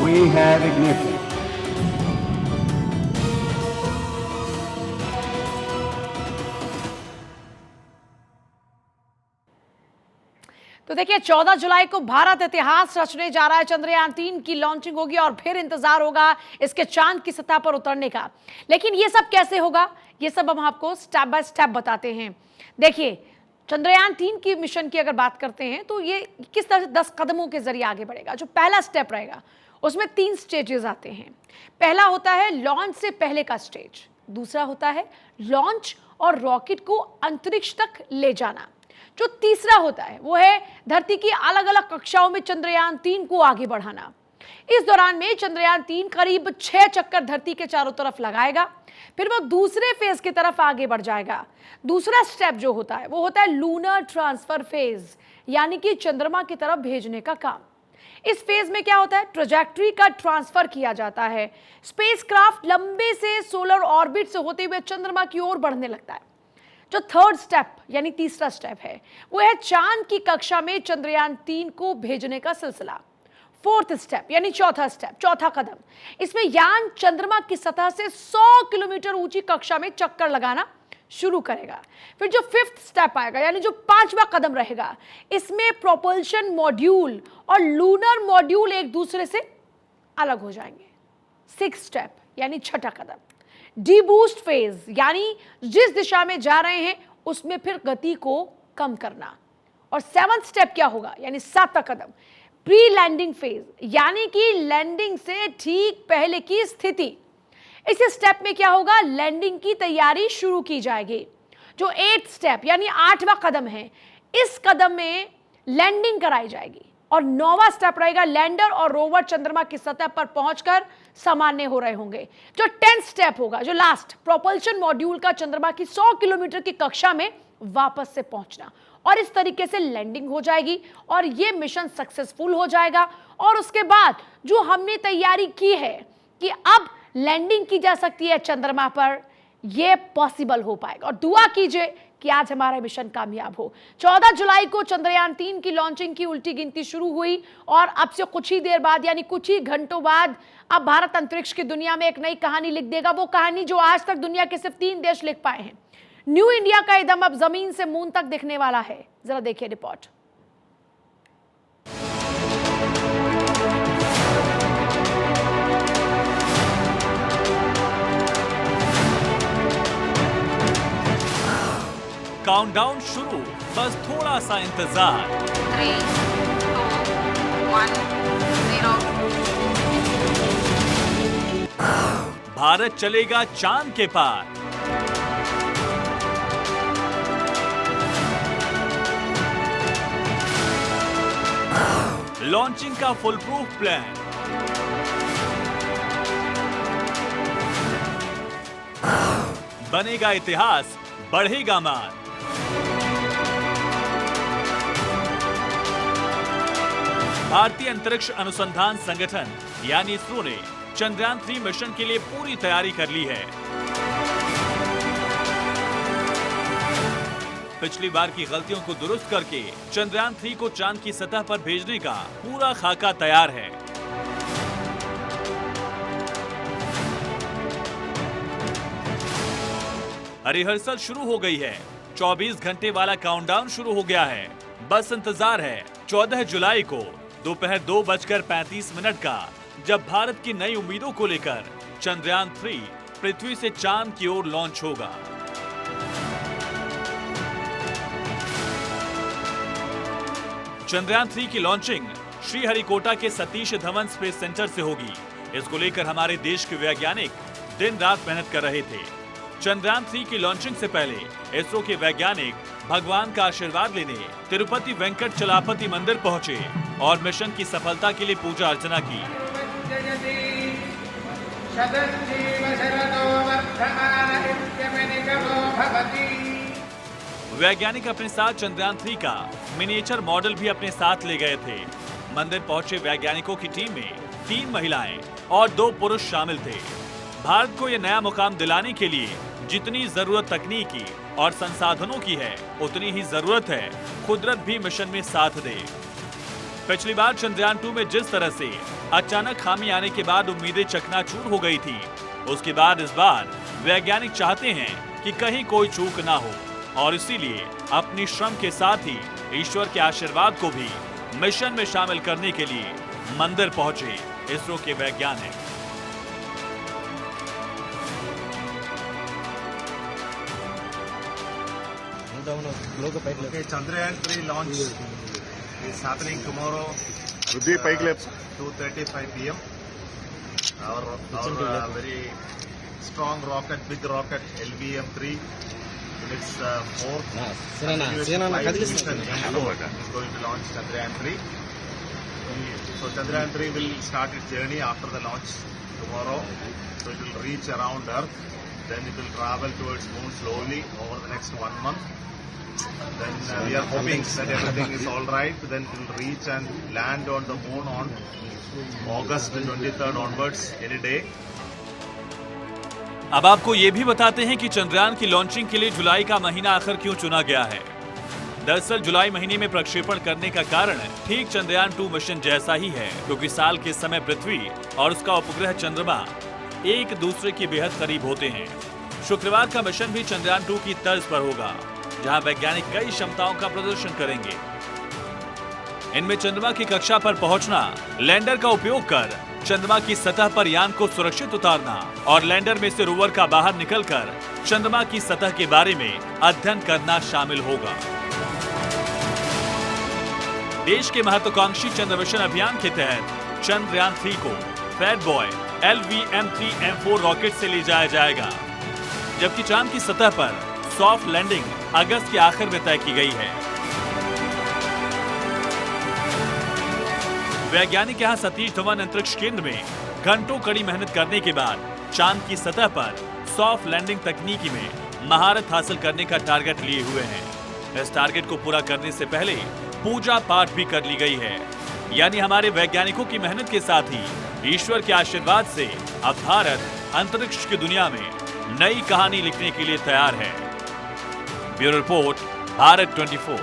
We have ignition. तो देखिए 14 जुलाई को भारत इतिहास रचने जा रहा है। चंद्रयान-3 की लॉन्चिंग होगी और फिर इंतजार होगा इसके चांद की सतह पर उतरने का। लेकिन ये सब कैसे होगा, ये सब हम आपको स्टेप बाय स्टेप बताते हैं। देखिए चंद्रयान-3 की मिशन की अगर बात करते हैं तो ये किस तरह से 10 कदमों के जरिए आगे बढ़ेगा। जो पहला स्टेप रहेगा उसमें 3 स्टेजेस आते हैं। पहला होता है लॉन्च से पहले का स्टेज, दूसरा होता है लॉन्च और रॉकेट को अंतरिक्ष तक ले जाना, जो तीसरा होता है वो है धरती की अलग अलग कक्षाओं में चंद्रयान-3 को आगे बढ़ाना। इस दौरान में चंद्रयान-3 करीब 6 चक्कर धरती के चारों तरफ लगाएगा, फिर वो दूसरे फेज की तरफ आगे बढ़ जाएगा। दूसरा स्टेप जो होता है वो होता है लूनर ट्रांसफर फेज, यानी कि चंद्रमा की तरफ भेजने का काम। इस फेज में क्या होता है, ट्रैजेक्टरी का ट्रांसफर किया जाता है। स्पेसक्राफ्ट लंबे से सोलर ऑर्बिट से होते हुए चंद्रमा की ओर बढ़ने लगता है। जो थर्ड स्टेप यानी तीसरा स्टेप है वो है चांद की कक्षा में चंद्रयान-3 को भेजने का सिलसिला। फोर्थ स्टेप यानी चौथा स्टेप, चौथा कदम, इसमें यान चंद्रमा की सतह से 100 किलोमीटर ऊंची कक्षा में चक्कर लगाना शुरू करेगा। फिर जो फिफ्थ स्टेप आएगा यानी जो पांचवा कदम रहेगा, इसमें प्रोपल्शन मॉड्यूल और लूनर मॉड्यूल एक दूसरे से अलग हो जाएंगे। सिक्स्थ स्टेप यानी छठा कदम, डीबूस्ट फेज, यानी जिस दिशा में जा रहे हैं उसमें फिर गति को कम करना। और सेवंथ स्टेप क्या होगा यानी सातवां कदम, प्री लैंडिंग फेज, यानी कि लैंडिंग से ठीक पहले की स्थिति। इस स्टेप में क्या होगा, लैंडिंग की तैयारी शुरू की जाएगी। जो एट स्टेप यानी आठवां कदम है, इस कदम में लैंडिंग कराई जाएगी। और नौवां स्टेप रहेगा लैंडर और रोवर चंद्रमा की सतह पर पहुंचकर सामान्य हो रहे होंगे। जो 10th स्टेप होगा, जो लास्ट, प्रोपल्शन मॉड्यूल का चंद्रमा की 100 किलोमीटर की कक्षा में वापस से पहुंचना। और इस तरीके से लैंडिंग हो जाएगी और यह मिशन सक्सेसफुल हो जाएगा। और उसके बाद जो हमने तैयारी की है कि अब लैंडिंग की जा सकती है चंद्रमा पर, यह पॉसिबल हो पाएगा। और दुआ कीजिए कि आज हमारा मिशन कामयाब हो। 14 जुलाई को चंद्रयान-3 की लॉन्चिंग की उल्टी गिनती शुरू हुई और अब से कुछ ही देर बाद यानी कुछ ही घंटों बाद अब भारत अंतरिक्ष की दुनिया में एक नई कहानी लिख देगा। वो कहानी जो आज तक दुनिया के सिर्फ 3 देश लिख पाए हैं। न्यू इंडिया का ये दम अब जमीन से मून तक दिखने वाला है। जरा देखिए रिपोर्ट। काउंटडाउन शुरू, बस थोड़ा सा इंतजार। 3, 2, 1, 0। भारत चलेगा चांद के पार। लॉन्चिंग का फुल प्रूफ प्लान, बनेगा इतिहास, बढ़ेगा मान। भारतीय अंतरिक्ष अनुसंधान संगठन यानी इसरो ने चंद्रयान-3 मिशन के लिए पूरी तैयारी कर ली है। पिछली बार की गलतियों को दुरुस्त करके चंद्रयान-3 को चांद की सतह पर भेजने का पूरा खाका तैयार है। रिहर्सल शुरू हो गई है। 24 घंटे वाला काउंटडाउन शुरू हो गया है। बस इंतजार है 14 जुलाई को दोपहर 2:35 का, जब भारत की नई उम्मीदों को लेकर चंद्रयान-3 पृथ्वी से चांद की ओर लॉन्च होगा। चंद्रयान-3 की लॉन्चिंग श्रीहरिकोटा के सतीश धवन स्पेस सेंटर से होगी। इसको लेकर हमारे देश के वैज्ञानिक दिन रात मेहनत कर रहे थे। चंद्रयान-3 की लॉन्चिंग से पहले इसरो के वैज्ञानिक भगवान का आशीर्वाद लेने तिरुपति वेंकट चलापति मंदिर पहुंचे और मिशन की सफलता के लिए पूजा अर्चना की। वैज्ञानिक अपने साथ चंद्रयान-3 का मिनिएचर मॉडल भी अपने साथ ले गए थे। मंदिर पहुंचे वैज्ञानिकों की टीम में 3 महिलाएं और 2 पुरुष शामिल थे। भारत को यह नया मुकाम दिलाने के लिए जितनी जरूरत तकनीकी और संसाधनों की है, उतनी ही जरूरत है कुदरत भी मिशन में साथ दे। पिछली बार चंद्रयान-2 में जिस तरह से अचानक खामी आने के बाद उम्मीदें चकनाचूर हो गई थी। उसके बाद इस बार वैज्ञानिक चाहते हैं कि कहीं कोई चूक ना हो और इसीलिए अपनी श्रम के साथ ही ईश्वर के आशीर्वाद को भी मिशन में शामिल करने के लिए मंदिर पहुंचे इसरो के वैज्ञानिक। Okay, Chandrayaan 3 launch is happening tomorrow at 2:35 p.m. Our very strong rocket, big rocket, LVM-3, in its fourth continuous flight mission M4 is going to launch Chandrayaan 3. So Chandrayaan 3 will start its journey after the launch tomorrow. So it will reach around Earth. Then it will travel towards Moon slowly over the next 1 month. Then we are hoping that everything is all right. Then it will reach and land on the Moon on August 23rd onwards, any day. अब आपको ये भी बताते हैं कि चंद्रयान की launching के लिए जुलाई का महीना आखिर क्यों चुना गया है। दरअसल जुलाई महीने में प्रक्षेपण करने का कारण ठीक चंद्रयान 2 मिशन जैसा ही है, क्योंकि साल के समय पृथ्वी और उसका उपग्रह चंद्रमा एक दूसरे के बेहद करीब होते हैं। शुक्रवार का मिशन भी चंद्रयान 2 की तर्ज पर होगा, जहां वैज्ञानिक कई क्षमताओं का प्रदर्शन करेंगे। इनमें चंद्रमा की कक्षा पर पहुंचना, लैंडर का उपयोग कर चंद्रमा की सतह पर यान को सुरक्षित उतारना और लैंडर में से रोवर का बाहर निकलकर चंद्रमा की सतह के बारे में अध्ययन करना शामिल होगा। देश के महत्वाकांक्षी चंद्र मिशन अभियान के तहत चंद्रयान 3 को फैट बॉय LVM-3M4 रॉकेट से ले जाया जाएगा, जबकि चांद की सतह पर सॉफ्ट लैंडिंग अगस्त के आखिर में तय की गई है। वैज्ञानिक यहां सतीश धवन अंतरिक्ष केंद्र में घंटों कड़ी मेहनत करने के बाद चांद की सतह पर सॉफ्ट लैंडिंग तकनीकी में महारत हासिल करने का टारगेट लिए हुए हैं। इस टारगेट को पूरा करने से पहले पूजा पाठ भी कर ली गई है, यानी हमारे वैज्ञानिकों की मेहनत के साथ ही ईश्वर के आशीर्वाद से अब भारत अंतरिक्ष की दुनिया में नई कहानी लिखने के लिए तैयार है। Bureau report, Bharat 24।